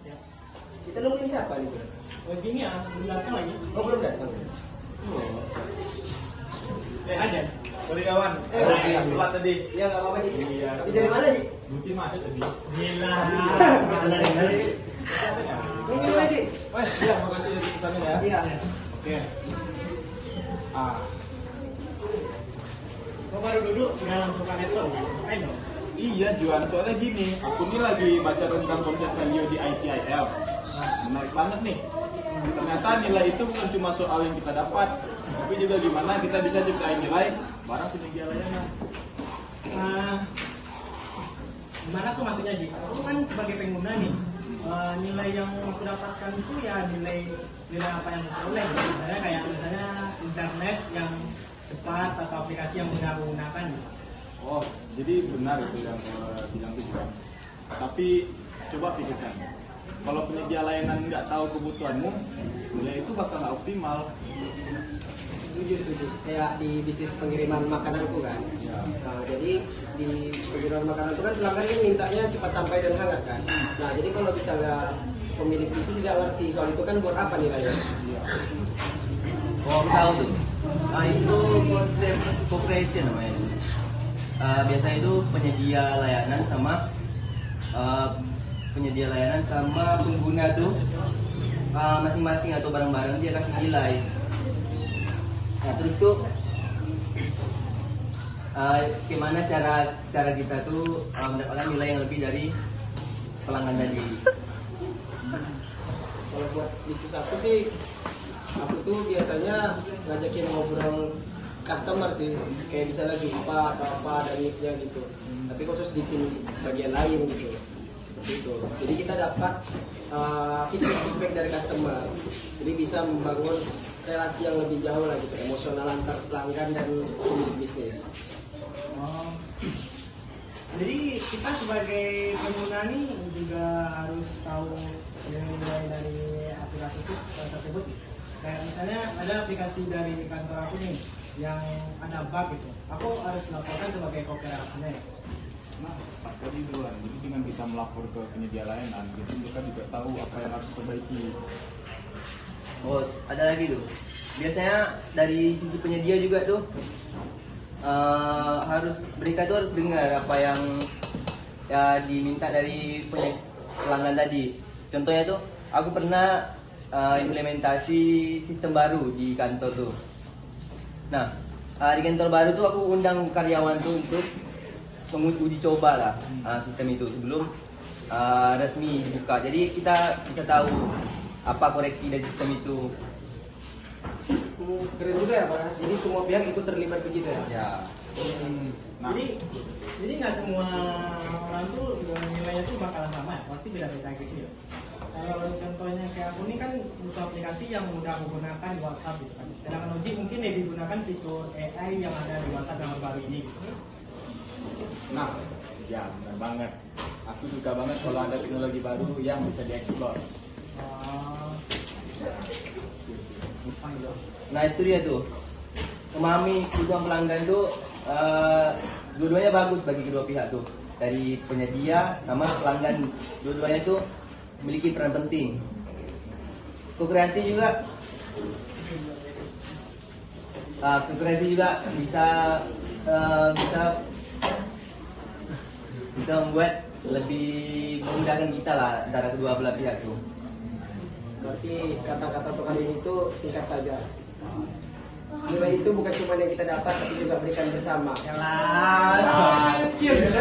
Ya. Kita nungguin siapa nih? Oh gini ya, belum datang lagi. Oh belum datang. Ada. Sorry kawan, iya. telat tadi. Iya nggak apa-apa sih. Iya. Habis dari mana sih? Mungkin macet tadi. Gila. Ini mana sih? Oh iya, makasih dari pesannya ya. Iya. Oke. Ah, Kok baru duduk udah langsung ke laptop? Ayo dong. iya Juan, soalnya gini, aku ini lagi baca tentang konsep value di ITIL. Menarik banget nih. Ternyata nilai itu bukan cuma soal yang kita dapat, tapi juga gimana kita bisa ciptain nilai barang penyedia layanan. Gimana tuh maksudnya Ji? Aku kan sebagai pengguna nih, nilai yang aku dapatkan itu ya nilai apa yang aku peroleh. Misalnya kayak internet yang cepat atau aplikasi yang mudah aku gunakan. Oh, jadi benar itu yang bilang tujuan. Tapi coba pikirkan, kalau penyedia layanan nggak tahu kebutuhanmu, nilai itu bakal nggak optimal. Setuju. Kayak di bisnis pengiriman makananku kan. Ya. Nah, jadi di pengiriman makanan itu kan pelanggan kan mintanya cepat sampai dan hangat kan. Nah, jadi kalau misalnya pemilik bisnis tidak ngerti soal itu kan buat apa nilainya? Iya. Oh, aku tahu tuh. Itu konsep cooperation namanya. Biasanya itu penyedia layanan sama pengguna tuh masing-masing atau bareng-bareng dia kasih nilai. Nah, terus tuh gimana cara kita tuh mendapatkan nilai yang lebih dari pelanggan tadi. Kalau buat bisnis aku tuh biasanya ngajakin ngobrol customer sih, kayak misalnya jumpa atau apa dan nicknya gitu. Tapi khusus di tim bagian lain gitu, seperti itu. Jadi kita dapat feedback dari customer, jadi bisa membangun relasi yang lebih jauh lah gitu, emosional antar pelanggan dan pemilik bisnis. Oh. Jadi kita sebagai pengguna nih juga harus tahu nilai dari aplikasi itu tersebut. Kayak misalnya ada aplikasi dari kantor aku nih yang ada bug gitu. Aku harus laporkan sebagai kooperatifnya. Nah, tadi duluan. Jadi dengan kita melapor ke penyedia layanan, jadi mereka juga tahu apa yang harus diperbaiki. Oh, ada lagi tuh. Biasanya dari sisi penyedia juga tuh mereka tuh harus dengar apa yang ya diminta dari pelanggan tadi. Contohnya tuh, aku pernah implementasi sistem baru di kantor tuh. Nah, di kantor baru tuh aku undang karyawan tuh untuk menguji coba lah sistem itu sebelum resmi dibuka. Jadi kita bisa tahu apa koreksi dari sistem itu. Keren juga ya Pak. Jadi semua pihak ikut terlibat begitu ya? Ya. Nah, Jadi nggak semua orang tuh nilainya tuh bakalan sama ya, pasti beda-beda gitu ya. Kalau contohnya kayak aku ini kan butuh aplikasi yang mudah menggunakan di WhatsApp gitu kan. Sedangkan Oji mungkin lebih digunakan fitur AI yang ada di WhatsApp yang baru ini gitu. nah, ya benar banget. Aku suka banget kalau ada teknologi baru yang bisa dieksplor. Nah itu dia tuh, memahami kebutuhan pelanggan tuh dua-duanya bagus bagi kedua pihak tuh, dari penyedia sama pelanggan, dua-duanya tuh memiliki peran penting. Kokreasi juga bisa membuat lebih memudahkan kita lah antara kedua belah pihak tuh. Berarti kata-kata untuk kali ini tuh singkat saja. Nilai itu bukan cuma yang kita dapat, tapi juga berikan bersama. Cheers.